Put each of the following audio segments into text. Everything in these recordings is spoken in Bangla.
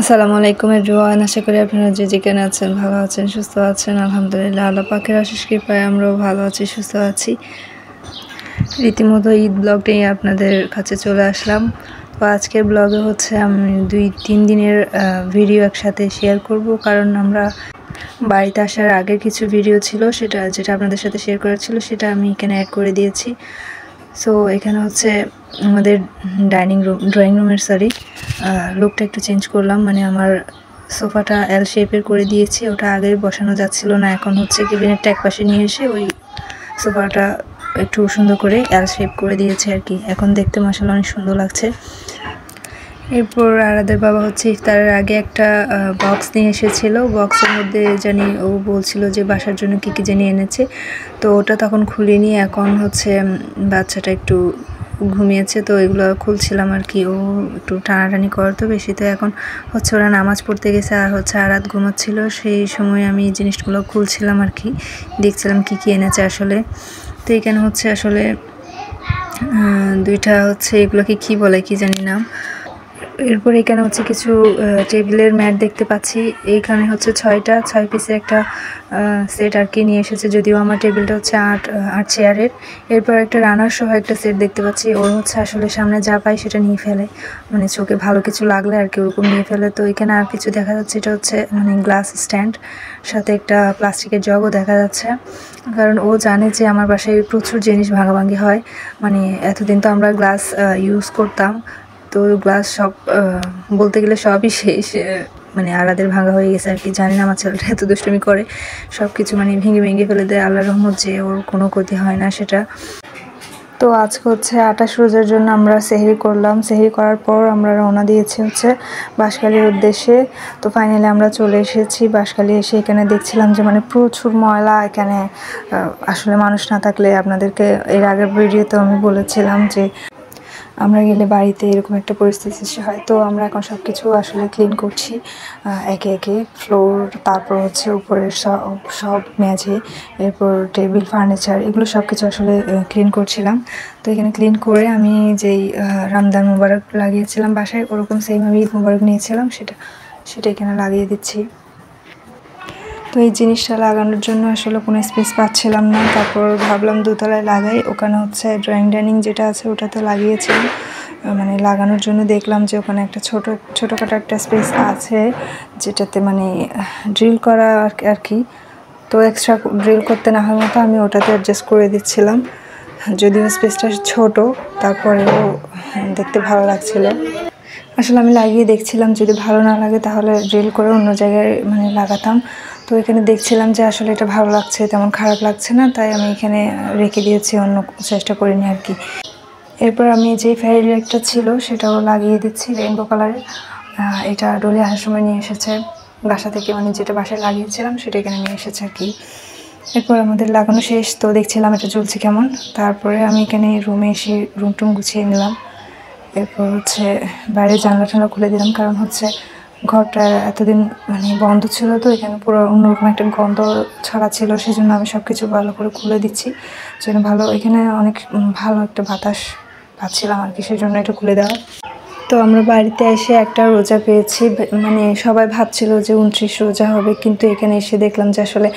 আসসালামু আলাইকুম এভরিওয়ান, আশা করি আপনারা যে যেখানে আছেন ভালো আছেন, সুস্থ আছেন। আলহামদুলিল্লাহ, আল্লাহ পাকের অশেষ কৃপায় আমরাও ভালো আছি, সুস্থ আছি। রীতিমতো ঈদ ব্লগ নিয়ে আপনাদের কাছে চলে আসলাম। তো আজকের ব্লগে হচ্ছে আমি 2-3 দিনের ভিডিও একসাথে শেয়ার করব, কারণ আমরা বাড়িতে আসার আগের কিছু ভিডিও ছিল যেটা আপনাদের সাথে শেয়ার করার ছিল, সেটা আমি এখানে অ্যাড করে দিয়েছি। সো এখানে হচ্ছে আমাদের ড্রয়িং রুমের লুকটা একটু চেঞ্জ করলাম। মানে আমার সোফাটা এল শেপের করে দিয়েছি, ওটা আগে বসানো যাচ্ছিল না। এখন হচ্ছে কেবিনেটটা এক পাশে নিয়ে এসে ওই সোফাটা একটু সুন্দর করে এল শেপ করে দিয়েছে আর কি। এখন দেখতে মাশাআল্লাহ অনেক সুন্দর লাগছে। এরপর আরাদের বাবা হচ্ছে ইফতারের আগে একটা বক্স নিয়ে এসেছিল। বক্সের মধ্যে জানি ও বলছিল যে বাসার জন্য কী কী জানি এনেছে, তো ওটা তখন খুলিনি। এখন হচ্ছে বাচ্চাটা একটু ঘুমিয়েছে, তো এগুলো খুলছিলাম আর কি। ও একটু টানাটানি করতো বেশি, তো এখন হচ্ছে ওরা নামাজ পড়তে গেছে আর হচ্ছে আরাত ঘুমাচ্ছিল। সেই সময় আমি এই জিনিসগুলো খুলছিলাম আর কি, দেখছিলাম কী কী এনেছে আসলে। তো এখানে হচ্ছে আসলে দুইটা হচ্ছে এগুলোকে কী বলে কি জানি না। এরপর এখানে হচ্ছে কিছু টেবিলের ম্যাট দেখতে পাচ্ছি। এইখানে হচ্ছে 6 পিসের একটা সেট আর কি নিয়ে এসেছে, যদিও আমার টেবিলটা হচ্ছে 8 চেয়ারের। এরপর একটা রানার সহ একটা সেট দেখতে পাচ্ছি। ওর হচ্ছে আসলে সামনে যা পাই সেটা নিয়ে ফেলে, মানে চোখে ভালো কিছু লাগলে আর কি ওরকম নিয়ে ফেলে। তো এখানে আর কিছু দেখা যাচ্ছে, এটা হচ্ছে মানে গ্লাস স্ট্যান্ড, সাথে একটা প্লাস্টিকের জগও দেখা যাচ্ছে। কারণ ও জানে যে আমার বাসায় প্রচুর জিনিস ভাঙাভাঙি হয়। মানে এতদিন তো আমরা গ্লাস ইউজ করতাম, তো গ্লাস সব বলতে গেলে সবই শেষ। মানে আলাদের ভাঙা হয়ে গেছে আর কি। জানি না আমার ছেলেটা এত দুষ্টুমি করে, সব কিছু মানে ভেঙে ফেলে দেয়। আল্লাহর রহমত যে ওর কোনো ক্ষতি হয় না সেটা। তো আজকে হচ্ছে 28 রোজার জন্য আমরা সেহরি করলাম। সেহরি করার পর আমরা রওনা দিয়েছি হচ্ছে বাঁশখালীর উদ্দেশ্যে। তো ফাইনালি আমরা চলে এসেছি বাঁশখালী। এসে এখানে দেখছিলাম যে মানে প্রচুর ময়লা এখানে। আসলে মানুষ না থাকলে, আপনাদেরকে এর আগের ভিডিওতে আমি বলেছিলাম যে আমরা গেলে বাড়িতে এরকম একটা পরিস্থিতি সৃষ্টি হয়। তো আমরা এখন সব কিছু আসলে ক্লিন করছি একে একে, ফ্লোর, তারপর হচ্ছে উপরের সব মেঝে, এরপর টেবিল, ফার্নিচার, এগুলো সব কিছু আসলে ক্লিন করছিলাম। তো এখানে ক্লিন করে আমি যেই রমজান মুবারক লাগিয়েছিলাম বাসায়, ওরকম সেম আমি ঈদ মুবারক নিয়েছিলাম, সেটা এখানে লাগিয়ে দিচ্ছি। তো এই জিনিসটা লাগানোর জন্য আসলে কোনো স্পেস পাচ্ছিলাম না। তারপর ভাবলাম দোতলায় লাগাই। ওখানে হচ্ছে ডাইনিং যেটা আছে ওটাতে লাগিয়েছিলাম। মানে লাগানোর জন্য দেখলাম যে ওখানে একটা ছোটোখাটো একটা স্পেস আছে, যেটাতে মানে ড্রিল করা আর কি। তো এক্সট্রা ড্রিল করতে না হয় মতো আমি ওটাতে অ্যাডজাস্ট করে দিচ্ছিলাম। যদিও স্পেসটা ছোট, তারপরেও দেখতে ভালো লাগছিল। আসলে আমি লাগিয়ে দেখছিলাম, যদি ভালো না লাগে তাহলে ড্রিল করে অন্য জায়গায় মানে লাগাতাম। তো এখানে দেখছিলাম যে আসলে এটা ভালো লাগছে, তেমন খারাপ লাগছে না, তাই আমি এখানে রেখে দিয়েছি, অন্য চেষ্টা করিনি আর কি। এরপর আমি যেই ফেয়ারি লাইটটা ছিল সেটাও লাগিয়ে দিচ্ছি, রেইনবো কালারের। এটা ডলি আসার সময় নিয়ে এসেছে বাসা থেকে, মানে যেটা বাসায় লাগিয়েছিলাম সেটা এখানে নিয়ে এসেছে আর কি। এরপর আমাদের লাগানো শেষ। তো দেখছিলাম এটা জ্বলছে কেমন। তারপরে আমি এখানে রুমে এসে রুম টুম গুছিয়ে নিলাম। এরপর হচ্ছে বাইরে জানলা খুলে দিলাম, কারণ হচ্ছে ঘরটা এতদিন মানে বন্ধ ছিল, তো এখানে পুরো অন্যরকম একটা গন্ধ ছড়াচ্ছিল। সেই জন্য আমি সব কিছু ভালো করে খুলে দিচ্ছি, যেন ভালো এখানে অনেক ভালো একটা বাতাস পাচ্ছিলাম আর কি, সেই জন্য এটা খুলে দেওয়া। তো আমরা বাড়িতে এসে একটা রোজা পেয়েছি। মানে সবাই ভাবছিল যে 29 রোজা হবে, কিন্তু এখানে এসে দেখলাম যে আসলে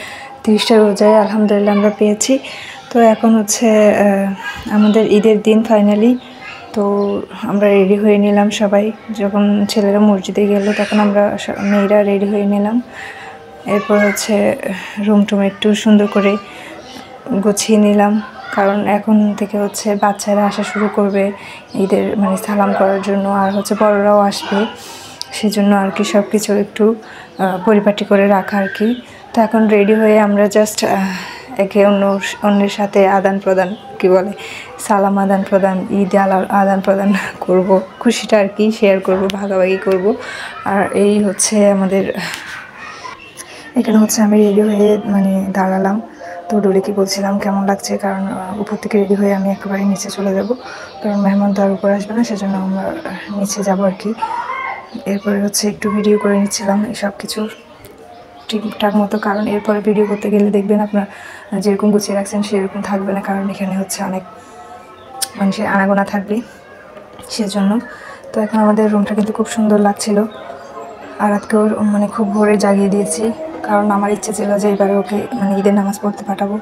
30টা রোজায় আলহামদুলিল্লাহ আমরা পেয়েছি। তো এখন হচ্ছে আমাদের ঈদের দিন ফাইনালি। তো আমরা রেডি হয়ে নিলাম সবাই। যখন ছেলেরা মসজিদে গেল তখন আমরা মেয়েরা রেডি হয়ে নিলাম। এরপর হচ্ছে রুম টুম একটু সুন্দর করে গুছিয়ে নিলাম, কারণ এখন থেকে হচ্ছে বাচ্চারা আসা শুরু করবে ঈদের মানে সালাম করার জন্য, আর হচ্ছে বড়রাও আসবে, সেজন্য আর কি সব কিছু একটু পরিপাটি করে রাখা আর কি। তো এখন রেডি হয়ে আমরা জাস্ট একে অন্যের সাথে আদান প্রদান কি বলে সালাম আদান প্রদান, ঈদ আদান প্রদান করব, খুশিটা আর কি শেয়ার করব, ভাগাভাগি করব। আর এই হচ্ছে আমাদের এখানে হচ্ছে আমি রেডি হয়ে মানে দাঁড়ালাম। তো ডোরিকে বলছিলাম কেমন লাগছে, কারণ উপর থেকে রেডি হয়ে আমি একেবারে নিচে চলে যাব, কারণ মেহমান তো আর উপর আসবে না, সেজন্য আমরা নিচে যাব আর কি। এরপরে হচ্ছে একটু ভিডিও করে নিচ্ছিলাম এই সব কিছু ঠিকঠাক মতো, কারণ এরপরে ভিডিও করতে গেলে দেখবেন আপনার যেরকম গুছিয়ে রাখছেন সেরকম থাকবে না, কারণ এখানে হচ্ছে অনেক মানুষের আনাগোনা থাকবে সেজন্য। তো এখন আমাদের রুমটা কিন্তু খুব সুন্দর লাগছিল। আরাতকেও মানে খুব ভোরে জাগিয়ে দিয়েছি, কারণ আমার ইচ্ছে ছিল যে এবারে ওকে মানে ঈদের নামাজ পড়তে পাঠাবো।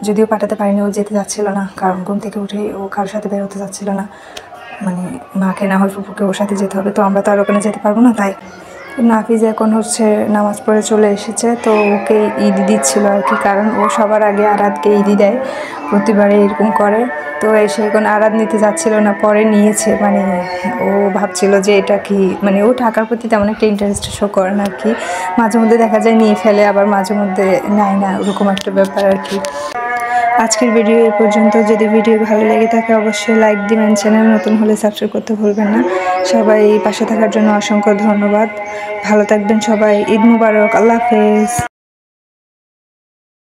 যদিও পাঠাতে পারিনি, ও যেতে যাচ্ছিল না, কারণ ঘুম থেকে উঠেই ও কারোর সাথে বেরোতে যাচ্ছিল না, মানে মাকে না হয় ফুপুকে ওর সাথে যেতে হবে, তো আমরা তো আর ওখানে যেতে পারবো না। তাই নাফিজ এখন হচ্ছে নামাজ পড়ে চলে এসেছে, তো ওকে ঈদি দিচ্ছিল আর কি, কারণ ও সবার আগে আরাতকে ঈদি দেয়, প্রতিবারে এরকম করে। তো এসে এখন আরাত নিতে যাচ্ছিল না, পরে নিয়েছে, মানে ও ভাবছিল যে এটা কি, মানে ও টাকার প্রতি তেমন একটা ইন্টারেস্ট শো করে না আর কি, মাঝে মধ্যে দেখা যায় নিয়ে ফেলে, আবার মাঝে মধ্যে নেয় না, ওরকম একটা ব্যাপার আর কি। আজকের ভিডিও এই পর্যন্ত। যদি ভিডিও ভালো লেগে থাকে অবশ্যই লাইক দিবেন, চ্যানেল নতুন হলে সাবস্ক্রাইব করতে ভুলবেন না। সবাই পাশে থাকার জন্য অসংখ্য ধন্যবাদ। ভালো থাকবেন সবাই। ঈদ মুবারক। আল্লাহ হাফেজ।